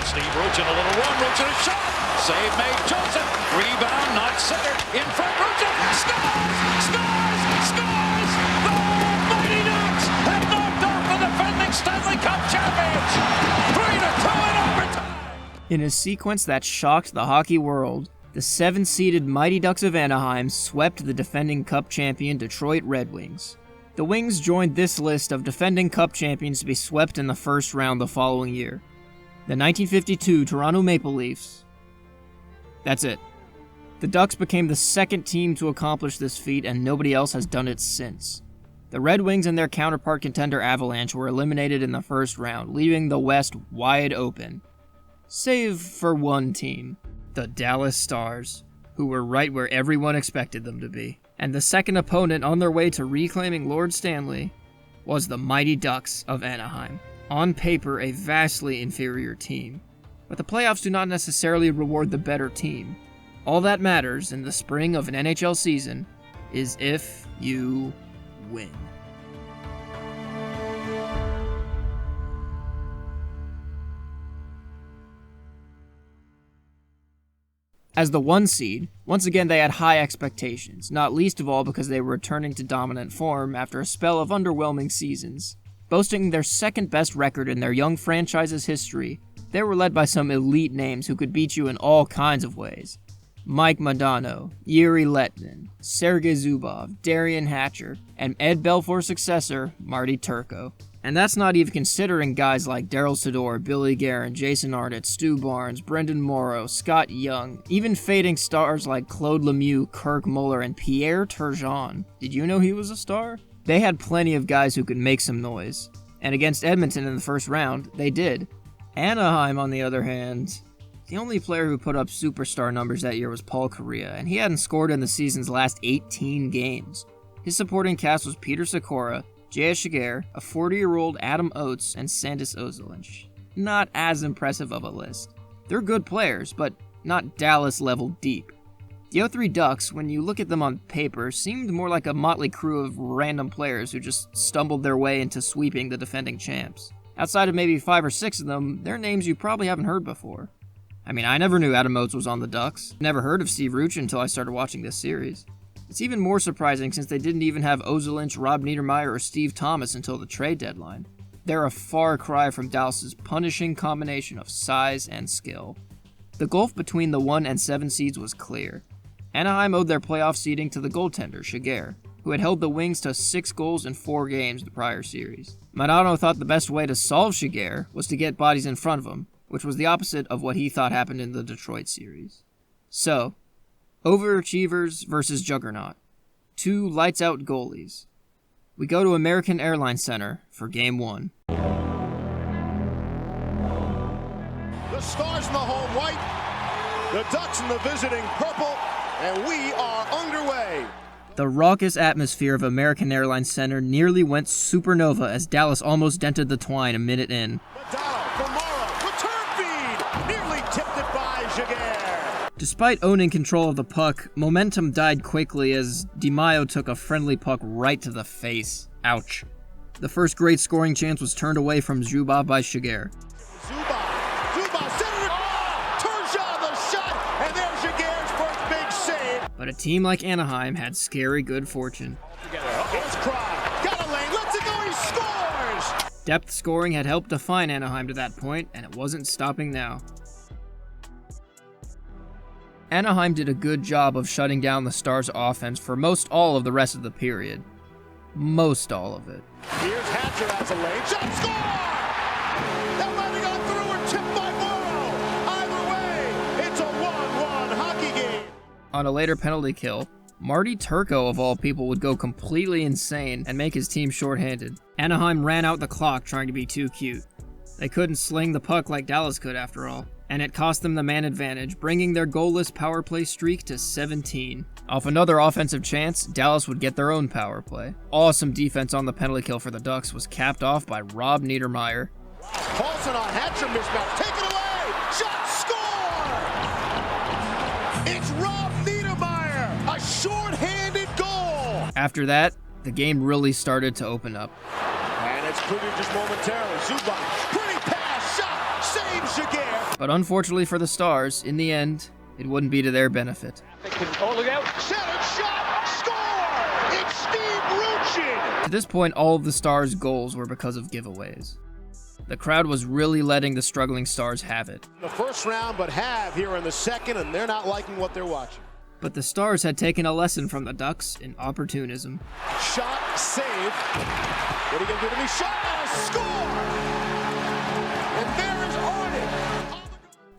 Steve Ruchin, a little run, Ruchin a shot. Save made, Joseph. Rebound, not centered. In front, Ruchin. Scores! Scores! Scores! The Mighty Ducks have knocked off the defending Stanley Cup champions. 3-2 in overtime. In a sequence that shocked the hockey world, the 7-seeded Mighty Ducks of Anaheim swept the defending Cup champion Detroit Red Wings. The Wings joined this list of defending Cup champions to be swept in the first round the following year. The 1952 Toronto Maple Leafs. That's it. The Ducks became the second team to accomplish this feat, and nobody else has done it since. The Red Wings and their counterpart contender Avalanche were eliminated in the first round, leaving the West wide open. Save for one team, the Dallas Stars, who were right where everyone expected them to be. And the second opponent on their way to reclaiming Lord Stanley was the Mighty Ducks of Anaheim. On paper, a vastly inferior team. But the playoffs do not necessarily reward the better team. All that matters in the spring of an NHL season is if you win. As the 1 seed, once again they had high expectations, not least of all because they were returning to dominant form after a spell of underwhelming seasons. Boasting their second best record in their young franchise's history, they were led by some elite names who could beat you in all kinds of ways. Mike Modano, Yuri Letnin, Sergei Zubov, Darian Hatcher, and Ed Belfour's successor, Marty Turco. And that's not even considering guys like Daryl Sador, Billy Guerin, Jason Arnott, Stu Barnes, Brendan Morrow, Scott Young, even fading stars like Claude Lemieux, Kirk Muller, and Pierre Turgeon. Did you know he was a star? They had plenty of guys who could make some noise. And against Edmonton in the first round, they did. Anaheim, on the other hand, the only player who put up superstar numbers that year was Paul Kariya, and he hadn't scored in the season's last 18 games. His supporting cast was Peter Sikora, J.S. Shiger, a 40-year-old Adam Oates, and Sandis Ozolinsh. Not as impressive of a list. They're good players, but not Dallas-level deep. The 03 Ducks, when you look at them on paper, seemed more like a motley crew of random players who just stumbled their way into sweeping the defending champs. Outside of maybe 5 or 6 of them, they're names you probably haven't heard before. I mean, I never knew Adam Oates was on the Ducks. Never heard of Steve Ruchin until I started watching this series. It's even more surprising since they didn't even have Ozolinsh, Rob Niedermeyer, or Steve Thomas until the trade deadline. They're a far cry from Dallas's punishing combination of size and skill. The gulf between the 1 and 7 seeds was clear. Anaheim owed their playoff seeding to the goaltender, Shiger, who had held the Wings to 6 goals in 4 games the prior series. Modano thought the best way to solve Shiger was to get bodies in front of him, which was the opposite of what he thought happened in the Detroit series. So, overachievers versus juggernaut. 2 lights-out goalies. We go to American Airlines Center for Game 1. The Stars in the home white, the Ducks in the visiting purple, and we are underway. The raucous atmosphere of American Airlines Center nearly went supernova as Dallas almost dented the twine a minute in. Madonna from Morrow, return feed, nearly tipped it by Shiger. Despite owning control of the puck, momentum died quickly as DiMaio took a friendly puck right to the face. Ouch. The first great scoring chance was turned away from Zubov by Shiger. Zubov centered it. Turgeon the shot, and there's Shiger's first big save. But a team like Anaheim had scary good fortune. Here's Krog, got a lane, lets it go, he scores! Depth scoring had helped define Anaheim to that point, and it wasn't stopping now. Anaheim did a good job of shutting down the Stars' offense for most all of the rest of the period. Most all of it. Here's Hatcher as a lane shot, score! That might have gone through or tipped by Morrow. Either way, it's a 1-1 hockey game. On a later penalty kill, Marty Turco of all people would go completely insane and make his team shorthanded. Anaheim ran out the clock trying to be too cute. They couldn't sling the puck like Dallas could after all, and it cost them the man advantage, bringing their goalless power play streak to 17. Off another offensive chance, Dallas would get their own power play. Awesome defense on the penalty kill for the Ducks was capped off by Rob Niedermeyer. Paulson on Hatcher mismatch, take it away, shot, score! It's Rob Niedermeyer, a short-handed goal! After that, the game really started to open up. And it's cleared just momentarily. Zubov, pretty pass, shot, Saves Jaguar. But unfortunately for the Stars, in the end, it wouldn't be to their benefit. Oh, look out. Center shot. Score. It's Steve Ruchin. To this point, all of the Stars' goals were because of giveaways. The crowd was really letting the struggling Stars have it. The first round, but have here in the second, and they're not liking what they're watching. But the Stars had taken a lesson from the Ducks in opportunism. Shot, save. What are you going to do to me? Shot, and a score! And there is Arden.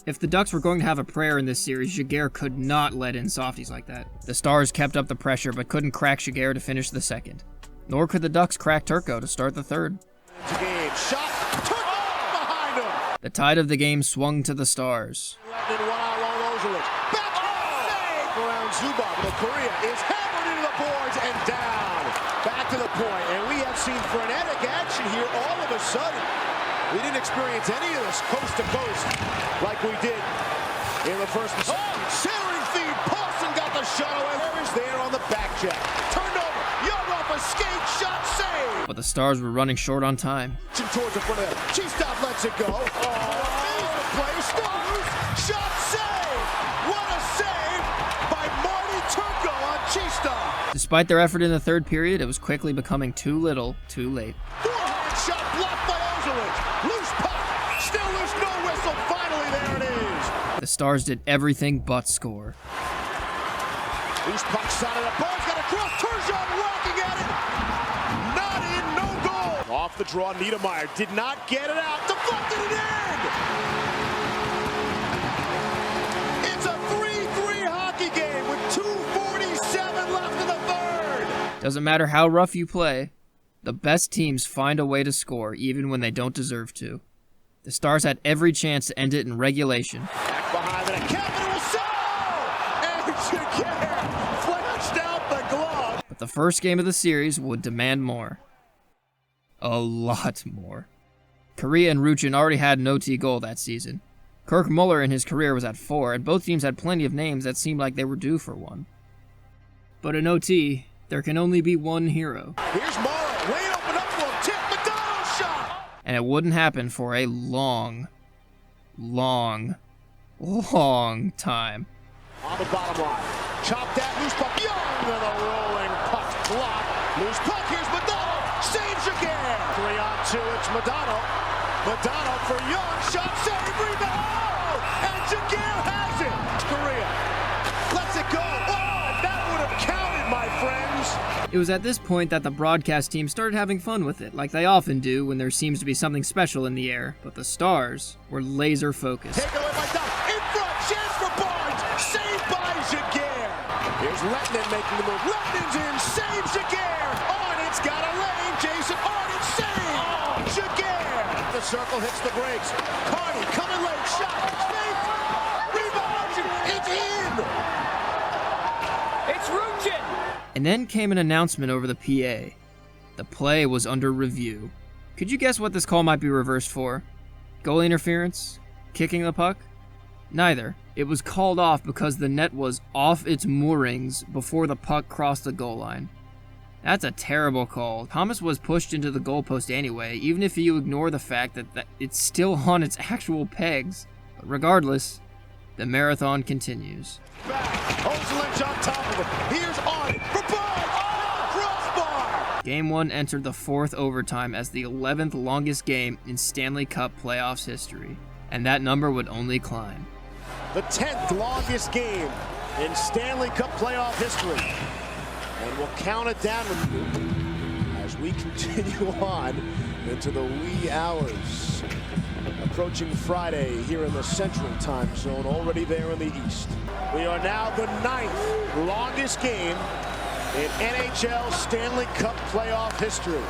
If the Ducks were going to have a prayer in this series, Jaguar could not let in softies like that. The Stars kept up the pressure, but couldn't crack Jaguar to finish the second. Nor could the Ducks crack Turco to start the third. Game. Shot, Turco behind him. The tide of the game swung to the Stars. Zubov, but Korea is hammered into the boards and down. Back to the point, and we have seen frenetic action here all of a sudden. We didn't experience any of this coast to coast like we did in the first. Oh, centering feed. Paulson got the shot away. Where is there on the back check? Turned over. Young off a skate shot, save. But the Stars were running short on time. Towards the front of them. Cheestop lets it go. Amazing play. Still loose. Shot, save. What a save by Marty Turco on Cheestop. Despite their effort in the third period, it was quickly becoming too little, too late. Forehand shot blocked by Ozolic. Loose puck. Still loose, no whistle. Finally, there it is. The Stars did everything but score. Loose puck side of the boards. Got a cross. Turgeon rocking at it. Not in, no goal. Off the draw, Niedermeyer did not get it out. Deflected it in. It's a 3-3 hockey game with 2:47 left in the third. Doesn't matter how rough you play, the best teams find a way to score even when they don't deserve to. The Stars had every chance to end it in regulation. Back behind it, Kevin will sell! And Jaguar flashed out the glove. But the first game of the series would demand more. A lot more. Korea and Ruchin already had an OT goal that season. Kirk Muller in his career was at 4, and both teams had plenty of names that seemed like they were due for one. But in OT, there can only be one hero. Here's Morrow, way open up for him, tip, McDonald's shot! And it wouldn't happen for a long time. On the bottom line, chopped that loose puck, Young, and a rolling puck block. Loose puck, here's Madonna, saves again. 3-on-2, it's Madonna. Madonna for Young, shot, save, rebound, oh! And Jaguar has it. Korea lets it go. Oh, that would have counted, my friends. It was at this point that the broadcast team started having fun with it, like they often do when there seems to be something special in the air. But the Stars were laser focused. Take away by Doc, in front, chance for Barnes, saved by Jaguar. Here's Lettinen making the move. Lettinen's in, saves Jaguar. Arden's got a lane, Jason Arden saved. Oh, Jaguar. The circle hits the brakes. Carney coming late, shot, saved. Rebound, it's in. It's Ruchin. And then came an announcement over the PA. The play was under review. Could you guess what this call might be reversed for? Goal interference? Kicking the puck? Neither. It was called off because the net was off its moorings before the puck crossed the goal line. That's a terrible call. Thomas was pushed into the goalpost anyway, even if you ignore the fact that it's still on its actual pegs. But regardless, the marathon continues. Back, Ozolic on top of it. Here's Arden for Barnes. Oh, crossbar. Game 1 entered the 4th overtime as the 11th longest game in Stanley Cup playoffs history, and that number would only climb. The 10th longest game in Stanley Cup playoff history. And we'll count it down as we continue on into the wee hours. Approaching Friday here in the Central Time Zone, already there in the East. We are now the 9th longest game in NHL Stanley Cup playoff history.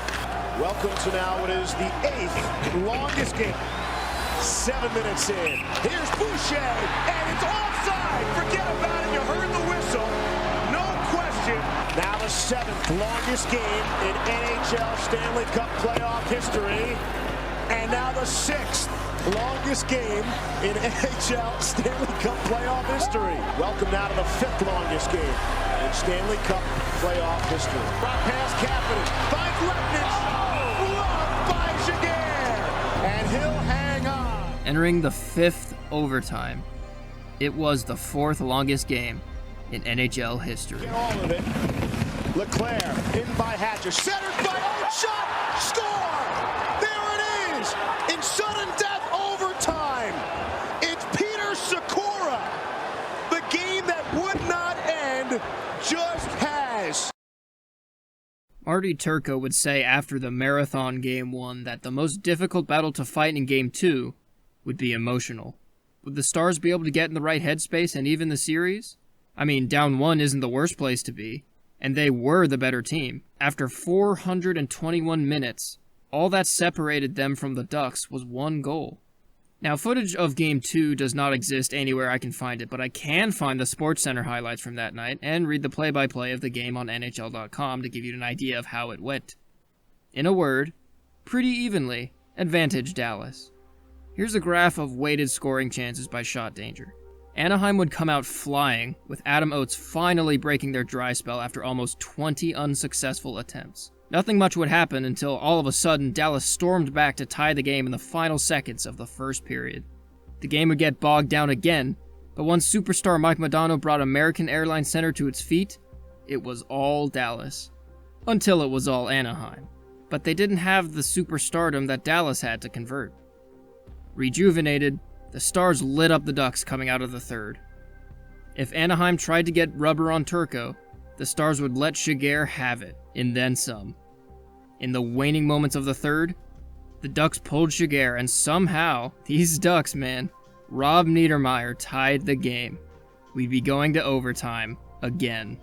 Welcome to now what is the 8th longest game. 7 minutes in. Here's Boucher, and it's offside. Forget about it. You heard the whistle. No question. Now the 7th longest game in NHL Stanley Cup playoff history. And now the 6th longest game in NHL Stanley Cup playoff history. Welcome now to the 5th longest game in Stanley Cup playoff history. Brought past Kapanen, finds Lettinen, blocked by Jaguar, and he'll hang on. entering the 5th overtime. It was the 4th longest game in NHL history. Get all of it. Leclerc in by Hatcher, centered by shot, score! There it is! In sudden death overtime, it's Peter Sikora. The game that would not end just has. Marty Turco would say after the Marathon Game 1 that the most difficult battle to fight in Game 2 would be emotional. Would the Stars be able to get in the right headspace and even the series? I mean, down 1 isn't the worst place to be, and they were the better team. After 421 minutes, all that separated them from the Ducks was 1 goal. Now, footage of Game 2 does not exist anywhere I can find it, but I can find the SportsCenter highlights from that night and read the play-by-play of the game on NHL.com to give you an idea of how it went. In a word, pretty evenly, advantage Dallas. Here's a graph of weighted scoring chances by shot danger. Anaheim would come out flying, with Adam Oates finally breaking their dry spell after almost 20 unsuccessful attempts. Nothing much would happen until all of a sudden Dallas stormed back to tie the game in the final seconds of the first period. The game would get bogged down again, but once superstar Mike Modano brought American Airlines Center to its feet, it was all Dallas. Until it was all Anaheim. But they didn't have the superstardom that Dallas had to convert. Rejuvenated, the Stars lit up the Ducks coming out of the third. If Anaheim tried to get rubber on Turco, the Stars would let Shiger have it, and then some. In the waning moments of the third, the Ducks pulled Shiger, and somehow, these Ducks, man, Rob Niedermayer tied the game. We'd be going to overtime again.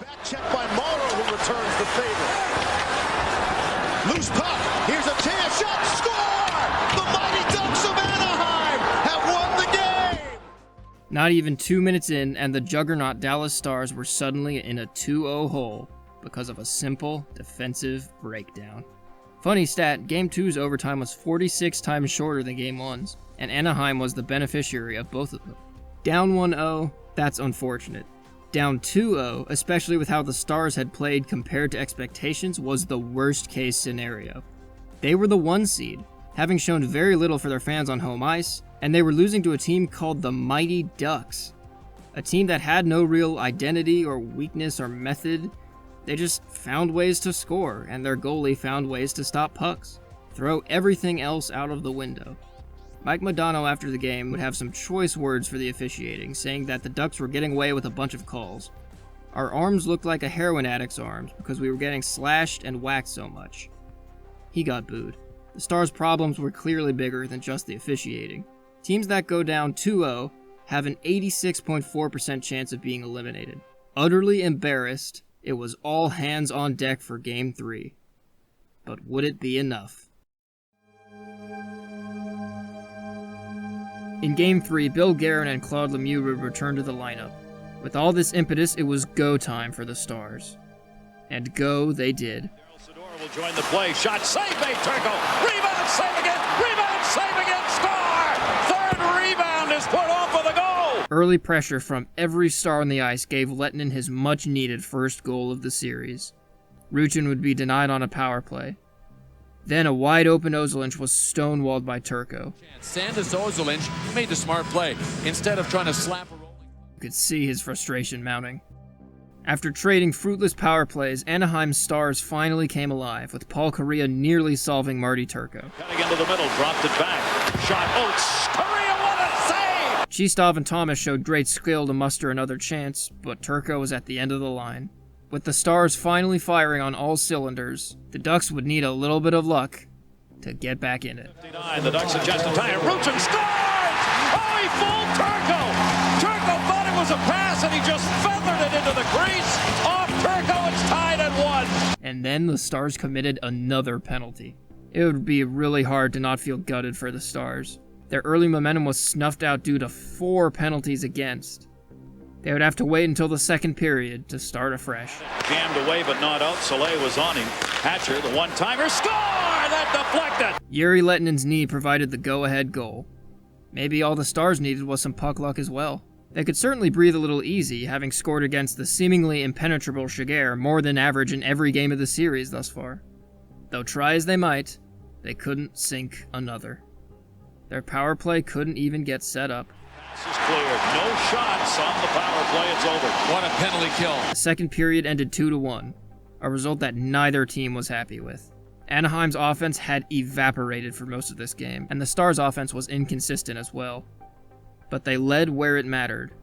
Back check by Morrow, who returns the favor. Loose puck, here's a chance, shot, score! The mighty Ducks of Anaheim have won the game! Not even 2 minutes in, and the juggernaut Dallas Stars were suddenly in a 2-0 hole because of a simple defensive breakdown. Funny stat, Game 2's overtime was 46 times shorter than Game 1's, and Anaheim was the beneficiary of both of them. Down 1-0, that's unfortunate. Down 2-0, especially with how the Stars had played compared to expectations, was the worst case scenario. They were the 1 seed, having shown very little for their fans on home ice, and they were losing to a team called the Mighty Ducks. A team that had no real identity or weakness or method. They just found ways to score, and their goalie found ways to stop pucks. Throw everything else out of the window. Mike Modano after the game would have some choice words for the officiating, saying that the Ducks were getting away with a bunch of calls. Our arms looked like a heroin addict's arms because we were getting slashed and whacked so much. He got booed. The Stars' problems were clearly bigger than just the officiating. Teams that go down 2-0 have an 86.4% chance of being eliminated. Utterly embarrassed, it was all hands on deck for Game 3. But would it be enough? In Game 3, Bill Guerin and Claude Lemieux would return to the lineup. With all this impetus, it was go time for the Stars. And go they did. Sador will join the play. Shot, save made, Turco. Rebound, save again, score! Third rebound is put off for the goal! Early pressure from every star on the ice gave Lettinen his much-needed first goal of the series. Ruchin would be denied on a power play. Then a wide-open Ozolinsh was stonewalled by Turco. Sandis Ozolinsh made the smart play. Instead of trying to slap a rolling... You could see his frustration mounting. After trading fruitless power plays, Anaheim's Stars finally came alive, with Paul Kariya nearly solving Marty Turco. Cutting into the middle, dropped it back. Shot, Oates, Kariya, what a save! Shistov and Thomas showed great skill to muster another chance, but Turco was at the end of the line. With the Stars finally firing on all cylinders, the Ducks would need a little bit of luck to get back in it. 59, the Ducks adjust to tie it. Ruchin scores! Oh, he fooled Turco! Turco thought it was a pass, and he just feathered it into the crease. Off Turco, it's tied at 1. And then the Stars committed another penalty. It would be really hard to not feel gutted for the Stars. Their early momentum was snuffed out due to 4 penalties against. They would have to wait until the second period to start afresh. Jammed away but not out. Soleil was on him. Hatcher, the one-timer, score! That deflected! Yuri Lettinen's knee provided the go-ahead goal. Maybe all the Stars needed was some puck luck as well. They could certainly breathe a little easy, having scored against the seemingly impenetrable Shiger more than average in every game of the series thus far. Though try as they might, they couldn't sink another. Their power play couldn't even get set up. Pass is cleared. No shots on the power play. It's over. What a penalty kill. The second period ended 2-1, a result that neither team was happy with. Anaheim's offense had evaporated for most of this game, and the Stars' offense was inconsistent as well. But they led where it mattered.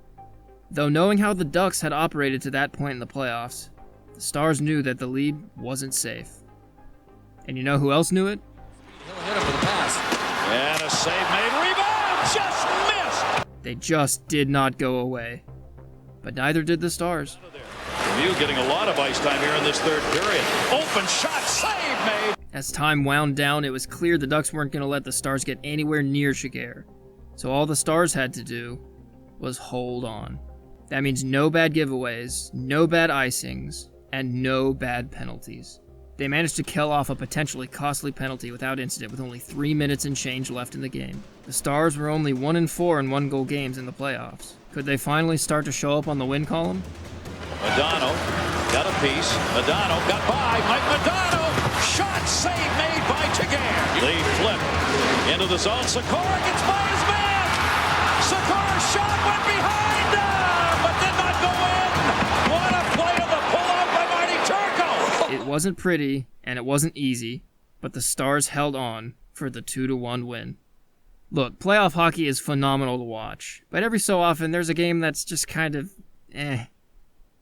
Though knowing how the Ducks had operated to that point in the playoffs, the Stars knew that the lead wasn't safe. And you know who else knew it? He'll hit him with a pass. And a save made. Rebound! Just missed! They just did not go away. But neither did the Stars. Lemieux getting a lot of ice time here in this third period. Open shot, save made! As time wound down, it was clear the Ducks weren't going to let the Stars get anywhere near Giguère. So all the Stars had to do was hold on. That means no bad giveaways, no bad icings, and no bad penalties. They managed to kill off a potentially costly penalty without incident with only 3 minutes and change left in the game. The Stars were only 1-4 in one-goal games in the playoffs. Could they finally start to show up on the win column? Madonna got a piece. Madonna got by. Mike Madonna. Shot save made by Giguère. The flip into the zone. Sikora gets by his man. Sikora's shot went behind him, but did not go in. What a play of the pull-out by Marty Turco. It wasn't pretty, and it wasn't easy, but the Stars held on for the 2-1 win. Look, playoff hockey is phenomenal to watch, but every so often there's a game that's just kind of eh.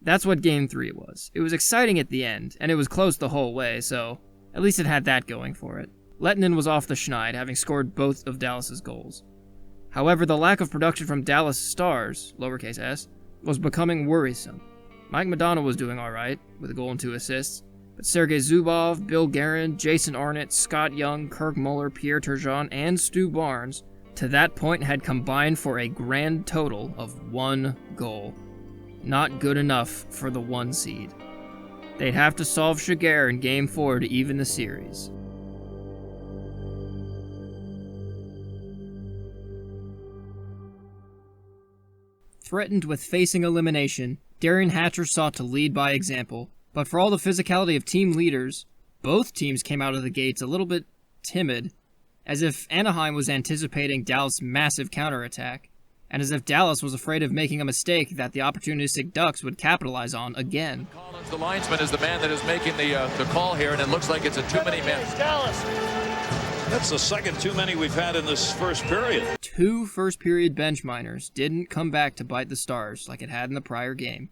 That's what Game 3 was. It was exciting at the end, and it was close the whole way, so at least it had that going for it. Lehtinen was off the schneid, having scored both of Dallas's goals. However, the lack of production from Dallas Stars, lowercase s, was becoming worrisome. Mike Madonna was doing alright, with a goal and 2 assists, but Sergei Zubov, Bill Guerin, Jason Arnott, Scott Young, Kirk Muller, Pierre Turgeon, and Stu Barnes, to that point had combined for a grand total of 1 goal. Not good enough for the 1 seed. They'd have to solve Giguère in Game 4 to even the series. Threatened with facing elimination, Darian Hatcher sought to lead by example, but for all the physicality of team leaders, both teams came out of the gates a little bit timid, as if Anaheim was anticipating Dallas' massive counterattack, and as if Dallas was afraid of making a mistake that the opportunistic Ducks would capitalize on again. Collins, the linesman, is the man that is making the call here, and it looks like it's a too many men. That's the second too many we've had in this first period. 2 first-period bench minors didn't come back to bite the Stars like it had in the prior game.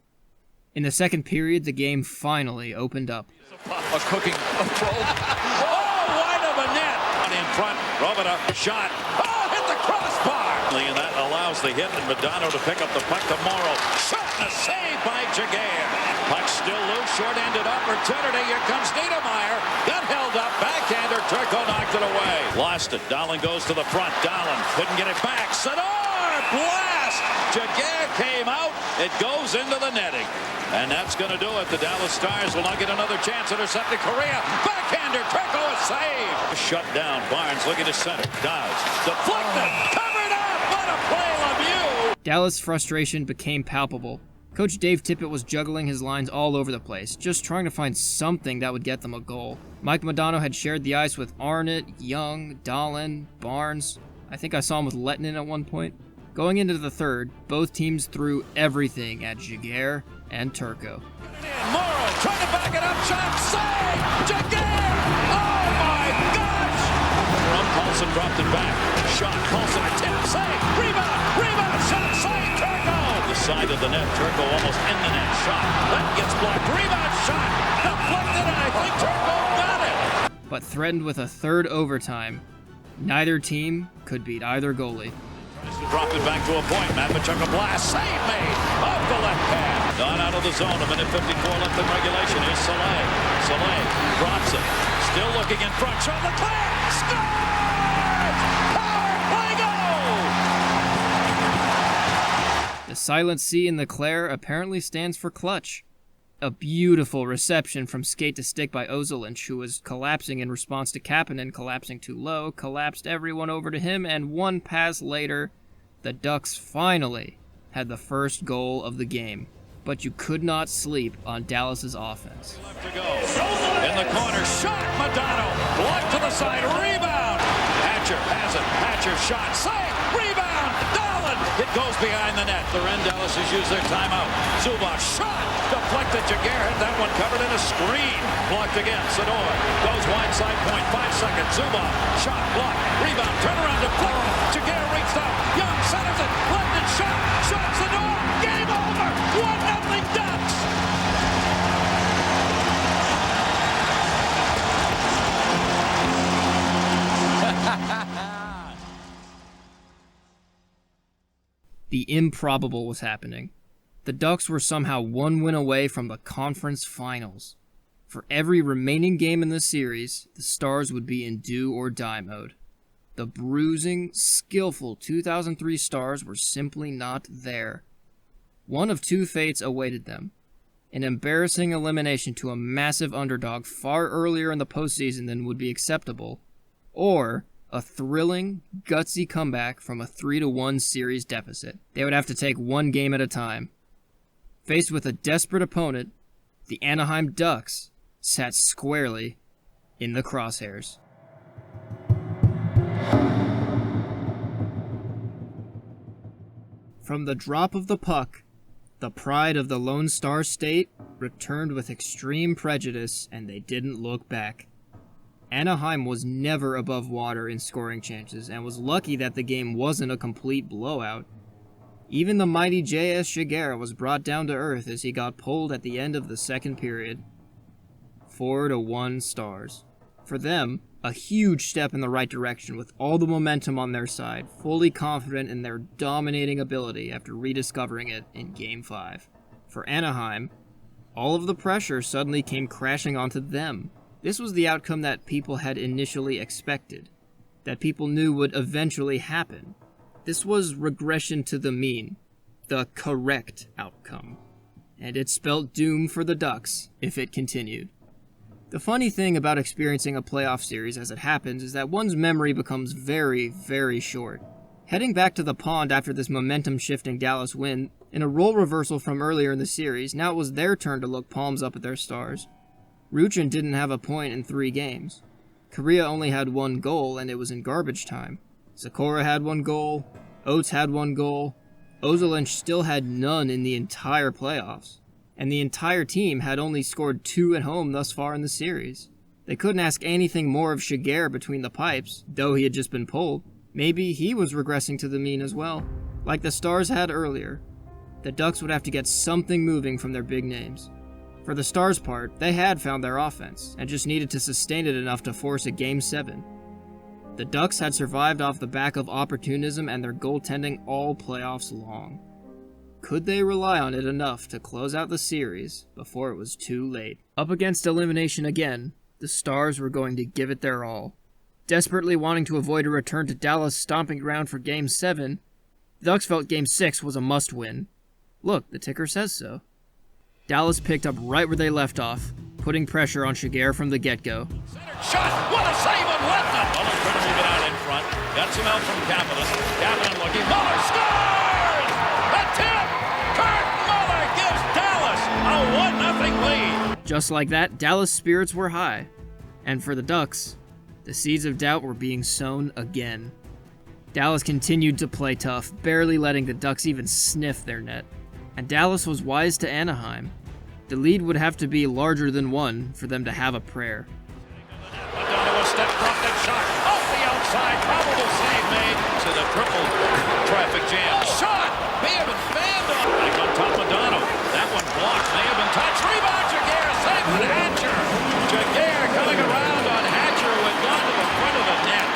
In the second period, the game finally opened up. A cooking throw. Oh, wide of a net. In front, Robida, shot. Oh, hit the crossbar. And that allows the hit and Madonna to pick up the puck to Morrow. Shot and a save by Giguère. Puck still loose, short-handed opportunity. Here comes Niedermeyer. Got held up, backhander. Turco knocked it away. Lost it. Dahlin goes to the front. Dahlin couldn't get it back. Sadar, blast. Giguère came out. It goes into the netting. And that's going to do it. The Dallas Stars will not get another chance. Intercepted Correa. Backhander. Turco a save. Shut down. Barnes looking to center. Does. Deflected. Covered up. What a play, Lemieux. Dallas' frustration became palpable. Coach Dave Tippett was juggling his lines all over the place, just trying to find something that would get them a goal. Mike Modano had shared the ice with Arnott, Young, Dahlin, Barnes. I think I saw him with Lehtinen at one point. Going into the third, both teams threw everything at Giguère and Turco. Morrow trying to back it up, shot, save! Giguère! Oh my gosh! From Paulson dropped it back. Shot, Paulson a tip, save! Rebound, shot, save, Turco! The side of the net, Turco almost in the net, shot. That gets blocked, rebound, shot! Deflected, and I think Turco got it! But threatened with a third overtime, neither team could beat either goalie. Dropped it back to a point. Matvichuk a blast. Save made off the left pad. Gone out of the zone. A minute 54 left in regulation. Here's Soleil. Soleil drops it. Still looking in front. Shot Leclerc. Scores! Power play goal! The silent C in Leclerc apparently stands for clutch. A beautiful reception from skate to stick by Ozolinsh, who was collapsing in response to Kapanen collapsing too low, collapsed everyone over to him, and one pass later, the Ducks finally had the first goal of the game. But you could not sleep on Dallas's offense. Left to go. In the corner, shot, Madonna. Blocked to the side, rebound. Hatcher has it. Hatcher shot, save, rebound, Dolan. It goes behind the net. The Dallas has used their timeout. Zubov shot, deflected. Jaguar had that one covered in a screen. Blocked again. Sador goes wide side point. 5 seconds. Zubov shot, blocked, rebound, turnaround, deflected. Jaguar reached out. Young centers it. Left shot. Shots the door. Game over. 1-0 Ducks. The improbable was happening. The Ducks were somehow one win away from the conference finals. For every remaining game in the series, the Stars would be in do-or-die mode. The bruising, skillful 2003 Stars were simply not there. One of two fates awaited them. An embarrassing elimination to a massive underdog far earlier in the postseason than would be acceptable, or a thrilling, gutsy comeback from a 3-1 series deficit. They would have to take one game at a time. Faced with a desperate opponent, the Anaheim Ducks sat squarely in the crosshairs. From the drop of the puck, the pride of the Lone Star State returned with extreme prejudice, and they didn't look back. Anaheim was never above water in scoring chances, and was lucky that the game wasn't a complete blowout. Even the mighty J.S. Jaguar was brought down to earth as he got pulled at the end of the second period. 4-1 Stars. For them, a huge step in the right direction with all the momentum on their side, fully confident in their dominating ability after rediscovering it in Game 5. For Anaheim, all of the pressure suddenly came crashing onto them. This was the outcome that people had initially expected, that people knew would eventually happen. This was regression to the mean, the correct outcome. And it spelt doom for the Ducks if it continued. The funny thing about experiencing a playoff series as it happens is that one's memory becomes very, very short. Heading back to the pond after this momentum-shifting Dallas win, in a role reversal from earlier in the series, now it was their turn to look palms up at their Stars. Ruchin didn't have a point in 3 games. Korea only had 1 goal, and it was in garbage time. Sakura had 1 goal, Oates had 1 goal, Ozolinsh still had none in the entire playoffs. And the entire team had only scored 2 at home thus far in the series. They couldn't ask anything more of Jaguar between the pipes, though he had just been pulled. Maybe he was regressing to the mean as well, like the Stars had earlier. The Ducks would have to get something moving from their big names. For the Stars' part, they had found their offense, and just needed to sustain it enough to force a Game 7. The Ducks had survived off the back of opportunism and their goaltending all playoffs long. Could they rely on it enough to close out the series before it was too late? Up against elimination again, the Stars were going to give it their all. Desperately wanting to avoid a return to Dallas' stomping ground for Game 7, the Ducks felt Game 6 was a must-win. Look, the ticker says so. Dallas picked up right where they left off, putting pressure on Jaguar from the get-go. Centered shot, what a save on Letton! Muller trying to move it out in front. Got some help from Kapanen. Kapanen looking, Muller scores! A tip! Kurt Muller gives Dallas a 1-0 lead. Just like that, Dallas' spirits were high. And for the Ducks, the seeds of doubt were being sown again. Dallas continued to play tough, barely letting the Ducks even sniff their net. And Dallas was wise to Anaheim. The lead would have to be larger than 1 for them to have a prayer. Madonna a step prompted shot off the outside, probable save made to the triple traffic jam. Shot may have been fanned off. Back on top, Madonna. That one blocked, may have been touched. Rebound, Jaguar, save with Hatcher. Jaguar coming around on Hatcher who had gone to the front of the net.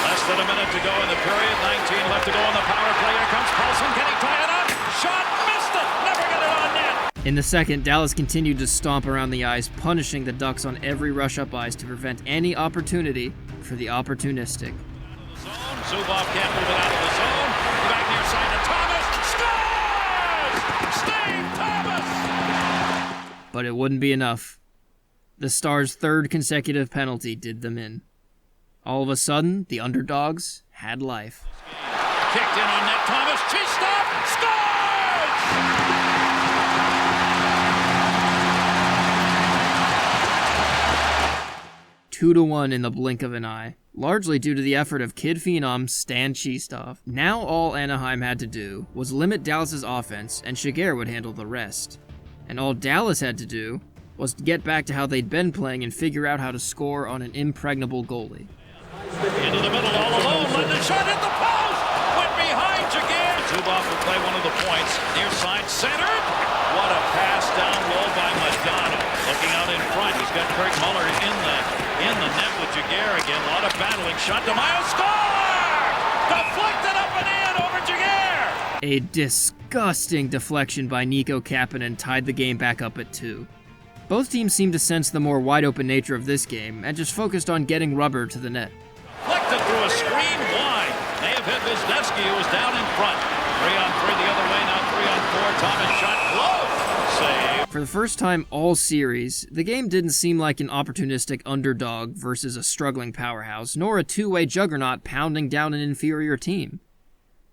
Less than a minute to go in the period. 19 left to go on the power play. Here comes Paulson. Can he tie it up? Shot, missed it. Never got it on net. In the second, Dallas continued to stomp around the ice, punishing the Ducks on every rush-up ice to prevent any opportunity for the opportunistic. Zubov can't move it out of the zone. Back near side to Thomas. Scores! Steve Thomas! But it wouldn't be enough. The Stars' 3rd consecutive penalty did them in. All of a sudden, the underdogs had life. Kicked in on net, Thomas. She stopped. Scores! 2-1 in the blink of an eye. largely due to the effort of kid phenom Stan Cheestov. Now all Anaheim had to do was limit Dallas's offense, and Shigeru would handle the rest. And all Dallas had to do was to get back to how they'd been playing and figure out how to score on an impregnable goalie. Into the middle all alone, let the shot hit the post! Went behind Shigeru! Zubov will play one of the points. Near side centered! What a pass down low by Madonna. Looking out in front, he's got Craig Muller in the net with Shigeru again. A lot of battling. Shot to Miles. Score! Deflected up and in over Shigeru! A disgusting deflection by Nico Kapanen tied the game back up at 2. Both teams seemed to sense the more wide-open nature of this game and just focused on getting rubber to the net. Deflected through a screen wide. May have hit Wisniewski, who was down in front. 3-on-3 the other way, now 3-on-4. Thomas shot close. Save. For the first time all series, the game didn't seem like an opportunistic underdog versus a struggling powerhouse, nor a two-way juggernaut pounding down an inferior team.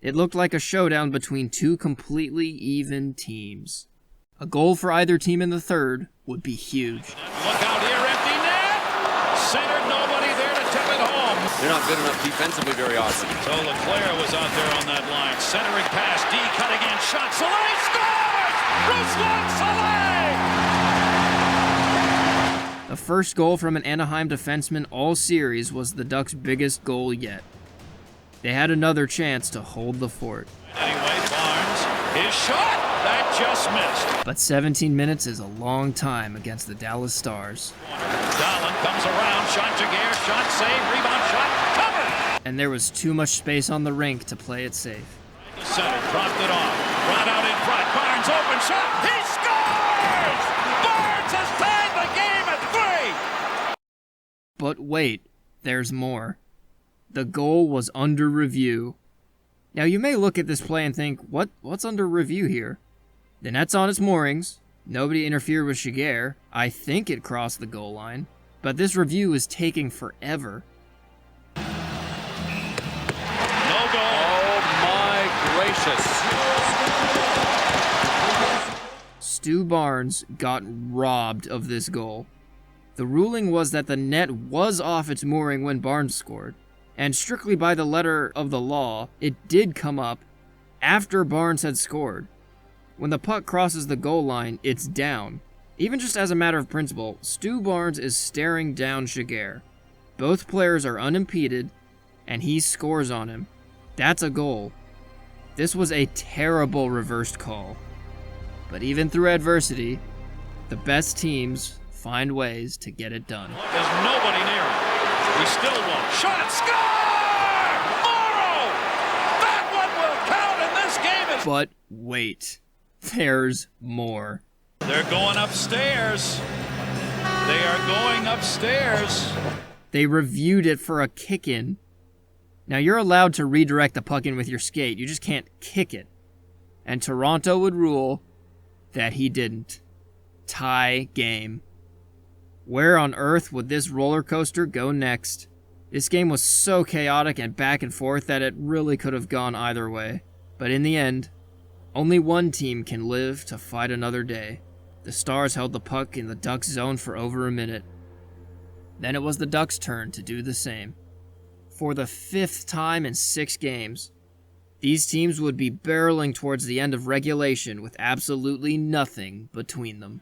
It looked like a showdown between two completely even teams. A goal for either team in the third would be huge. Look out here, empty net! Centered, nobody there to tip it home. They're not good enough defensively very often. So Leclerc was out there on that line. Centering pass, D cutting in, shot, Soleil scores! Ruslan Soleil! The first goal from an Anaheim defenseman all series was the Ducks' biggest goal yet. They had another chance to hold the fort. Anyway, Barnes, his shot, that just missed. But 17 minutes is a long time against the Dallas Stars. Dallin comes around, shot Shigeru, shot save, rebound shot, covered! And there was too much space on the rink to play it safe. The center, dropped it off, brought out in front, Barnes open shot, he scores! Barnes has tied the game at 3! But wait, there's more. The goal was under review. Now you may look at this play and think, what's under review here? The net's on its moorings. Nobody interfered with Shigeru. I think it crossed the goal line. But this review is taking forever. No goal. Oh my gracious. Stu Barnes got robbed of this goal. The ruling was that the net was off its mooring when Barnes scored. And strictly by the letter of the law, it did come up after Barnes had scored. When the puck crosses the goal line, it's down. Even just as a matter of principle, Stu Barnes is staring down Shigeru. Both players are unimpeded, and he scores on him. That's a goal. This was a terrible reversed call. But even through adversity, the best teams find ways to get it done. There's nobody near him. We still won't. Shot, score! Morrow! That one will count, and this game is... But wait, there's more. They're going upstairs. They are going upstairs. They reviewed it for a kick-in. Now you're allowed to redirect the puck in with your skate, you just can't kick it. And Toronto would rule that he didn't. Tie game. Where on earth would this roller coaster go next? This game was so chaotic and back and forth that it really could have gone either way. But in the end, only one team can live to fight another day. The Stars held the puck in the Ducks' zone for over a minute. Then it was the Ducks' turn to do the same. For the 5th time in 6 games, these teams would be barreling towards the end of regulation with absolutely nothing between them.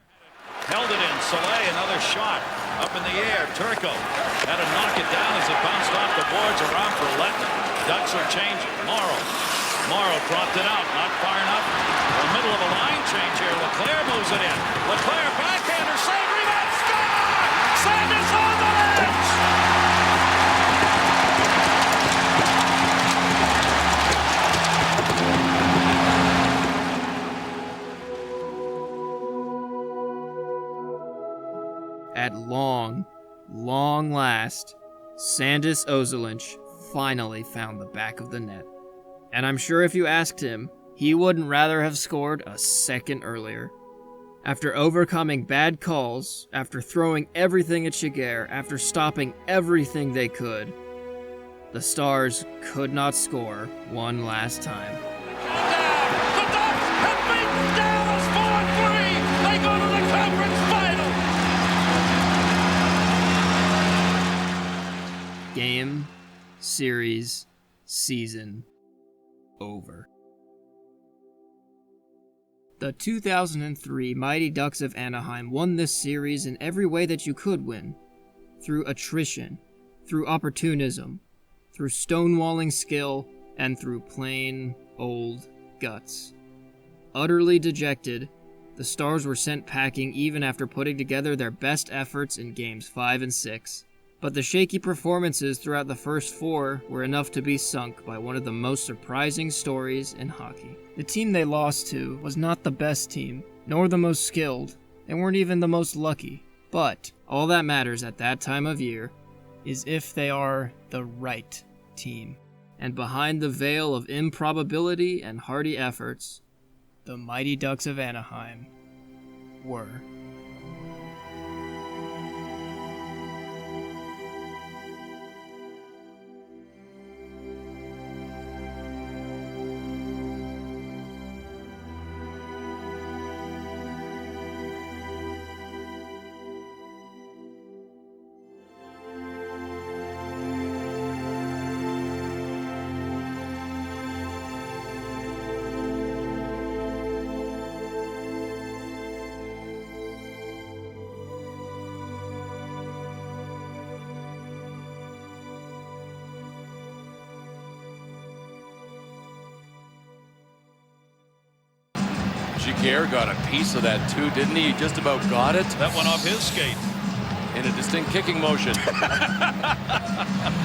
Held it in. Soleil, another shot. Up in the air. Turco had to knock it down as it bounced off the boards around for Letton. Ducks are changing. Morrow dropped it out. Not far enough. In the middle of a line change here. Leclerc moves it in. Leclerc backhander. Save. Rebound. Score! Sanders on the ledge! At long last, Sandis Ozolinsh finally found the back of the net. And I'm sure if you asked him, he wouldn't rather have scored a second earlier. After overcoming bad calls, after throwing everything at Shigeru, after stopping everything they could, the Stars could not score one last time. The Ducks have beaten Dallas 4-3. They go to the conference final. Game, series, season, over. The 2003 Mighty Ducks of Anaheim won this series in every way that you could win. Through attrition, through opportunism, through stonewalling skill, and through plain, old guts. Utterly dejected, the Stars were sent packing even after putting together their best efforts in Games 5 and 6. But the shaky performances throughout the first 4 were enough to be sunk by one of the most surprising stories in hockey. The team they lost to was not the best team, nor the most skilled. They weren't even the most lucky. But all that matters at that time of year is if they are the right team. And behind the veil of improbability and hardy efforts, the Mighty Ducks of Anaheim were. Giguère got a piece of that too, didn't he? He just about got it That went off his skate. in a distinct kicking motion.